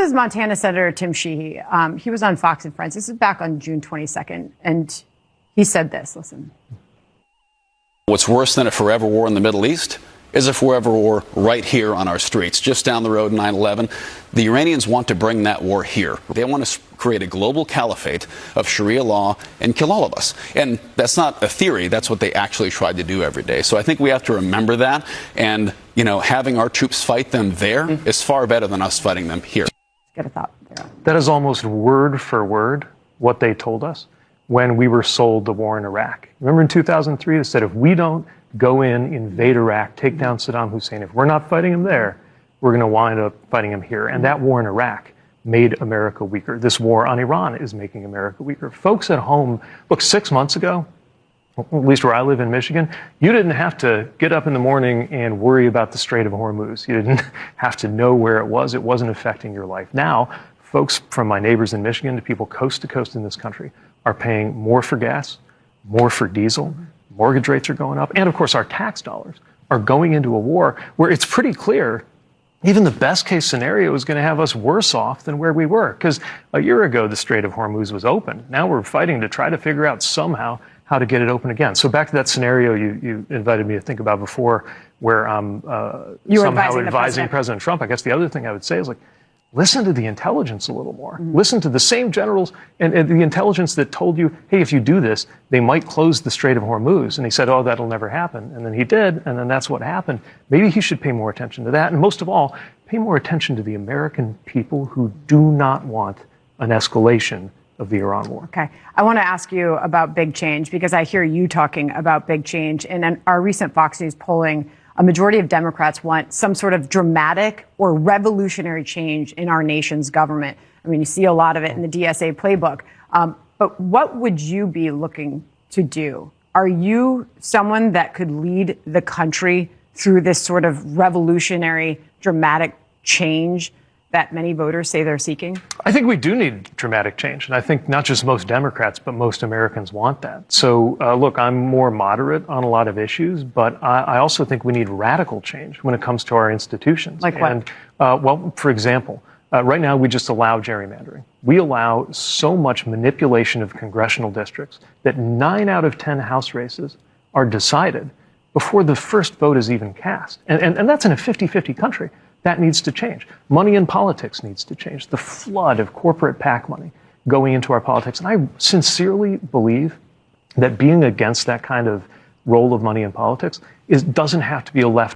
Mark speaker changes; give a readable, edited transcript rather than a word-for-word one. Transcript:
Speaker 1: is Montana Senator Tim Sheehy. He was on Fox and Friends. This is back on June 22nd, and he said this. Listen.
Speaker 2: What's worse than a forever war in the Middle East is a forever war right here on our streets. Just down the road, 9/11. The Iranians want to bring that war here. They want to create a global caliphate of Sharia law and kill all of us. And that's not a theory. That's what they actually tried to do every day. So I think we have to remember that. And, you know, having our troops fight them there is far better than us fighting them here.
Speaker 1: Get a thought there.
Speaker 3: That is almost word for word what they told us when we were sold the war in Iraq. Remember in 2003, they said, if we don't go in, invade Iraq, take down Saddam Hussein, if we're not fighting him there, we're going to wind up fighting him here. And that war in Iraq made America weaker. This war on Iran is making America weaker. Folks at home, look, 6 months ago, at least where I live in Michigan, you didn't have to get up in the morning and worry about the Strait of Hormuz. You didn't have to know where it was. It wasn't affecting your life. Now, folks from my neighbors in Michigan to people coast to coast in this country are paying more for gas, more for diesel, mortgage rates are going up, and of course our tax dollars are going into a war where it's pretty clear even the best case scenario is going to have us worse off than where we were. Because a year ago the Strait of Hormuz was open. Now we're fighting to try to figure out somehow how to get it open again. So back to that scenario you invited me to think about before where
Speaker 1: you were
Speaker 3: somehow
Speaker 1: advising
Speaker 3: President Trump. I guess the other thing I would say is, like, listen to the intelligence a little more. Listen to the same generals and the intelligence that told you, hey, if you do this, they might close the Strait of Hormuz. And he said, oh, that'll never happen. And then he did, and then that's what happened. Maybe he should pay more attention to that. And most of all, pay more attention to the American people who do not want an escalation of the Iran war.
Speaker 1: Okay. I want to ask you about big change because I hear you talking about big change. And in our recent Fox News polling, a majority of Democrats want some sort of dramatic or revolutionary change in our nation's government. I mean, you see a lot of it in the DSA playbook. But what would you be looking to do? Are you someone that could lead the country through this sort of revolutionary, dramatic change that many voters say they're seeking?
Speaker 3: I think we do need dramatic change. And I think not just most Democrats, but most Americans want that. So, look, I'm more moderate on a lot of issues, but I also think we need radical change when it comes to our institutions.
Speaker 1: Like what?
Speaker 3: And, well, for example, right now we just allow gerrymandering. We allow so much manipulation of congressional districts that 9 out of 10 House races are decided before the first vote is even cast. And that's in a 50-50 country. That needs to change. Money in politics needs to change. The flood of corporate PAC money going into our politics. And I sincerely believe that being against that kind of role of money in politics doesn't have to be a left